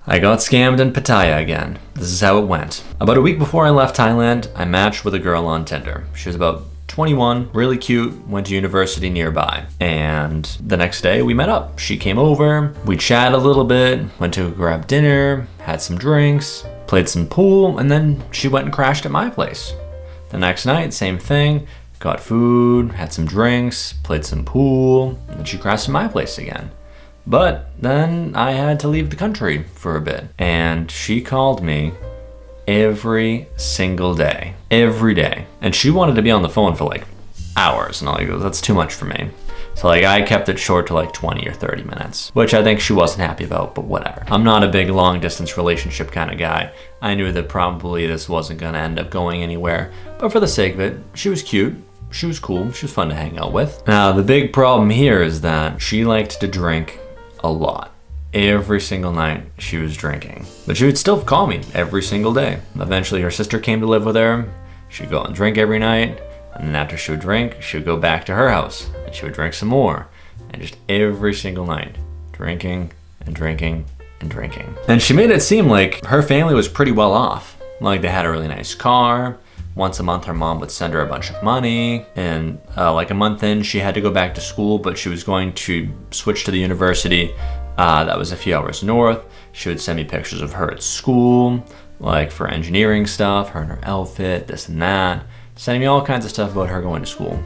I got scammed in Pattaya again. This is how it went. About a week before I left Thailand, I matched with a girl on Tinder. She was about 21, really cute, went to university nearby. And the next day we met up. She came over, we chatted a little bit, went to grab dinner, had some drinks, played some pool, and then she went and crashed at my place. The next night, same thing, got food, had some drinks, played some pool, and then she crashed at my place again. But then I had to leave the country for a bit, and she called me every single day, every day. And she wanted to be on the phone for like hours, and I'm like, that's too much for me. So like I kept it short to like 20 or 30 minutes, which I think she wasn't happy about, but whatever. I'm not a big long distance relationship kind of guy. I knew that probably this wasn't gonna end up going anywhere, but for the sake of it, she was cute. She was cool, she was fun to hang out with. Now the big problem here is that she liked to drink a lot. Every single night she was drinking, but she would still call me every single day. Eventually her sister came to live with her. She'd go and drink every night, and then after she would drink, she would go back to her house and she would drink some more, and just every single night drinking and drinking and drinking. And she made it seem like her family was pretty well off. Like they had a really nice car. Once a month her mom would send her a bunch of money, and like a month in she had to go back to school, but she was going to switch to the university that was a few hours north. She would send me pictures of her at school, like for engineering stuff, her and her outfit, this and that, sending me all kinds of stuff about her going to school.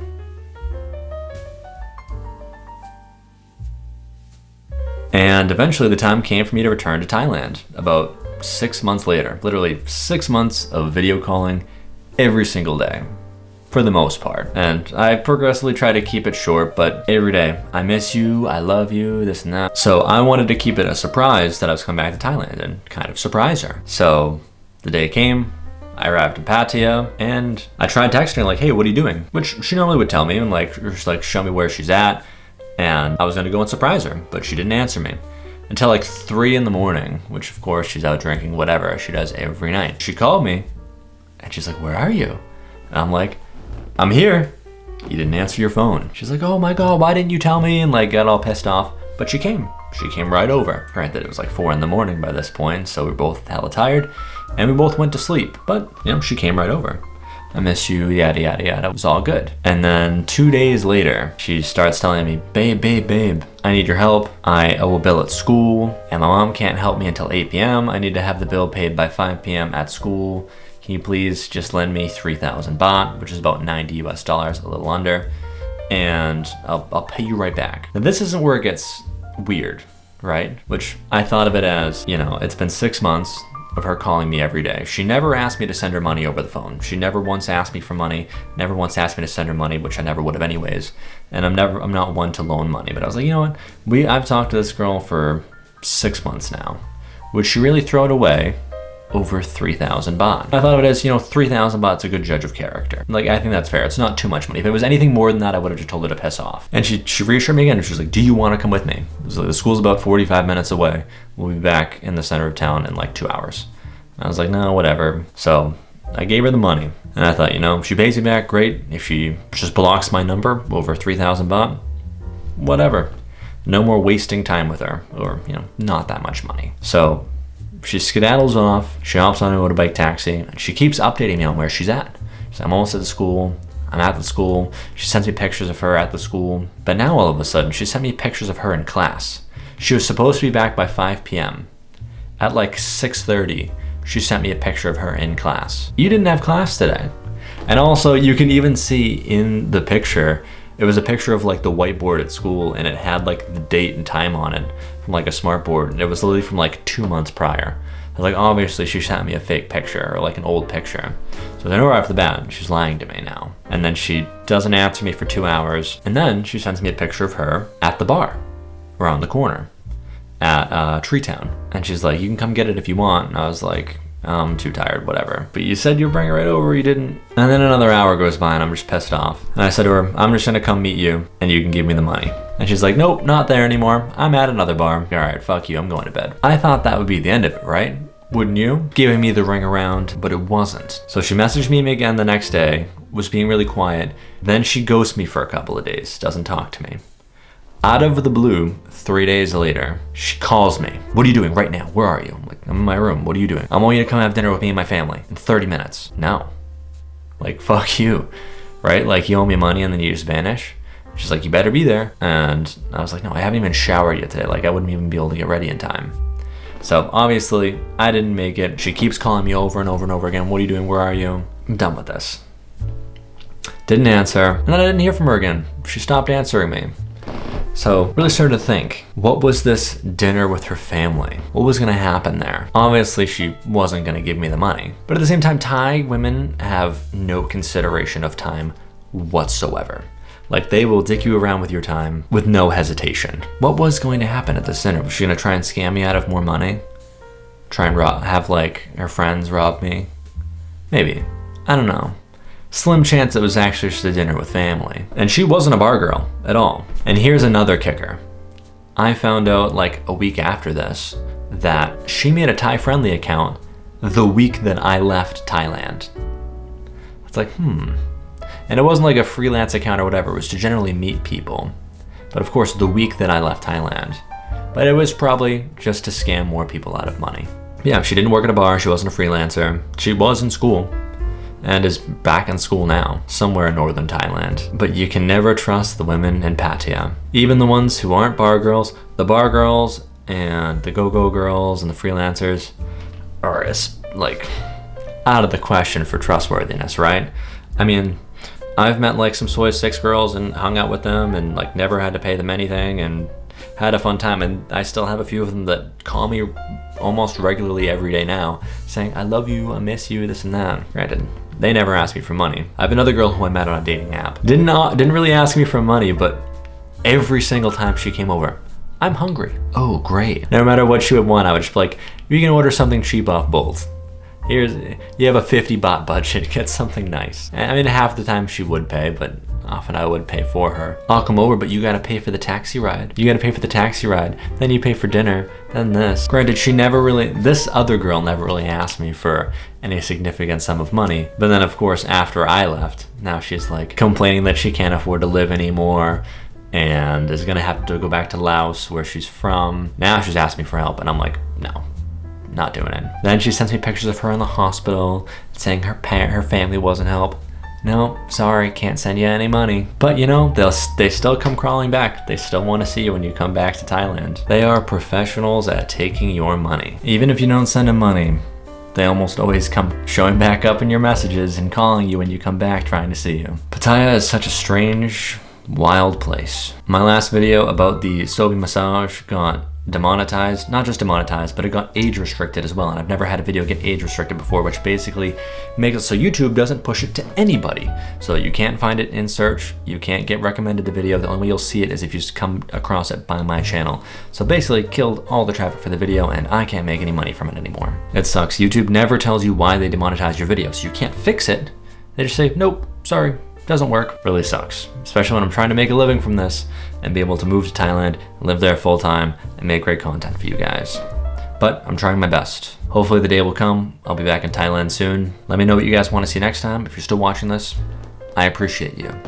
And eventually the time came for me to return to Thailand about 6 months later. Literally 6 months of video calling every single day, for the most part. And I progressively try to keep it short, but every day, I miss you, I love you, this and that. So I wanted to keep it a surprise that I was coming back to Thailand and kind of surprise her. So the day came, I arrived in Pattaya, and I tried texting her like, hey, what are you doing? Which she normally would tell me and like, just like show me where she's at. And I was gonna go and surprise her, but she didn't answer me until like 3 in the morning, which of course she's out drinking, whatever, she does every night. She called me, and she's like, where are you? And I'm like, I'm here. You didn't answer your phone. She's like, oh my God, why didn't you tell me? And like got all pissed off, but she came right over. Granted, it was like 4 in the morning by this point, so we were both hella tired and we both went to sleep, but you know, she came right over. I miss you, yada, yada, yada. It was all good. And then 2 days later, she starts telling me, babe, I need your help. I owe a bill at school and my mom can't help me until 8 p.m. I need to have the bill paid by 5 p.m. at school. Can you please just lend me 3,000 baht, which is about $90 US, a little under, and I'll pay you right back. Now this isn't where it gets weird, right? Which I thought of it as, you know, it's been 6 months of her calling me every day. She never asked me to send her money over the phone. She never once asked me for money, never once asked me to send her money, which I never would have anyways. And I'm not one to loan money, but I was like, you know what? I've talked to this girl for 6 months now. Would she really throw it away over 3,000 baht? I thought of it as, you know, 3,000 baht's a good judge of character. Like, I think that's fair. It's not too much money. If it was anything more than that, I would have just told her to piss off. And she reassured me again. She was like, do you want to come with me? It was like, the school's about 45 minutes away. We'll be back in the center of town in like 2 hours. I was like, no, whatever. So I gave her the money. And I thought, you know, if she pays me back, great. If she just blocks my number over 3,000 baht, whatever. No more wasting time with her, or, you know, not that much money. So she skedaddles off, she hops on a motorbike taxi, and she keeps updating me on where she's at. She's like, I'm almost at the school, I'm at the school. She sends me pictures of her at the school. But now all of a sudden, she sent me pictures of her in class. She was supposed to be back by 5 p.m. At like 6:30, she sent me a picture of her in class. You didn't have class today. And also, you can even see in the picture, it was a picture of like the whiteboard at school, and it had like the date and time on it from like a smart board. And it was literally from like 2 months prior. I was like, obviously she sent me a fake picture or like an old picture. So I know right off the bat, she's lying to me now. And then she doesn't answer me for 2 hours. And then she sends me a picture of her at the bar around the corner at Tree Town. And she's like, you can come get it if you want. And I was like, I'm too tired, whatever. But you said you'd bring it right over, you didn't. And then another hour goes by and I'm just pissed off. And I said to her, I'm just gonna come meet you and you can give me the money. And she's like, nope, not there anymore. I'm at another bar. All right, fuck you, I'm going to bed. I thought that would be the end of it, right? Wouldn't you? Giving me the ring around, but it wasn't. So she messaged me again the next day, was being really quiet. Then she ghosts me for a couple of days, doesn't talk to me. Out of the blue, 3 days later, she calls me. What are you doing right now? Where are you? I'm like, I'm in my room. What are you doing? I want you to come have dinner with me and my family in 30 minutes. No. Like, fuck you, right? Like, you owe me money and then you just vanish. She's like, you better be there. And I was like, no, I haven't even showered yet today. Like, I wouldn't even be able to get ready in time. So obviously I didn't make it. She keeps calling me over and over and over again. What are you doing? Where are you? I'm done with this. Didn't answer. And then I didn't hear from her again. She stopped answering me. So really started to think, what was this dinner with her family? What was gonna happen there? Obviously she wasn't gonna give me the money. But at the same time, Thai women have no consideration of time whatsoever. Like, they will dick you around with your time with no hesitation. What was going to happen at this dinner? Was she gonna try and scam me out of more money? Try and have like her friends rob me? Maybe, I don't know. Slim chance it was actually just a dinner with family. And she wasn't a bar girl at all. And here's another kicker. I found out like a week after this that she made a Thai friendly account the week that I left Thailand. It's like, And it wasn't like a freelance account or whatever, it was to generally meet people. But of course, the week that I left Thailand. But it was probably just to scam more people out of money. Yeah, she didn't work at a bar, she wasn't a freelancer. She was in school and is back in school now, somewhere in northern Thailand. But you can never trust the women in Pattaya. Even the ones who aren't bar girls, the bar girls and the go-go girls and the freelancers are like out of the question for trustworthiness, right? I mean, I've met like some soy 6 girls and hung out with them and like never had to pay them anything and had a fun time, and I still have a few of them that call me almost regularly every day now saying, I love you, I miss you, this and that. Granted, they never asked me for money. I have another girl who I met on a dating app. Didn't really ask me for money, but every single time she came over, I'm hungry. Oh, great. No matter what she would want, I would just be like, you can order something cheap off Bolt. You have a 50 baht budget, get something nice. I mean, half the time she would pay, but often I would pay for her. I'll come over, but you gotta pay for the taxi ride. You gotta pay for the taxi ride, then you pay for dinner, then this. Granted, this other girl never really asked me for any significant sum of money. But then of course, after I left, now she's like complaining that she can't afford to live anymore and is gonna have to go back to Laos, where she's from. Now she's asking me for help, and I'm like, no. Not doing it. Then she sends me pictures of her in the hospital saying her family wasn't help. No, sorry, can't send you any money. But you know, they still come crawling back. They still want to see you when you come back to Thailand. They are professionals at taking your money. Even if you don't send them money, they almost always come showing back up in your messages and calling you when you come back trying to see you. Pattaya is such a strange, wild place. My last video about the Sobi massage got demonetized, not just demonetized, but it got age restricted as well, and I've never had a video get age restricted before, which basically makes it so YouTube doesn't push it to anybody. So you can't find it in search, you can't get recommended the video, the only way you'll see it is if you just come across it by my channel. So basically killed all the traffic for the video, and I can't make any money from it anymore. It sucks. YouTube never tells you why they demonetize your video, so you can't fix it. They just say, nope, sorry, doesn't work. Really sucks, especially when I'm trying to make a living from this and be able to move to Thailand, live there full time, and make great content for you guys. But I'm trying my best. Hopefully the day will come. I'll be back in Thailand soon. Let me know what you guys want to see next time. If you're still watching this, I appreciate you.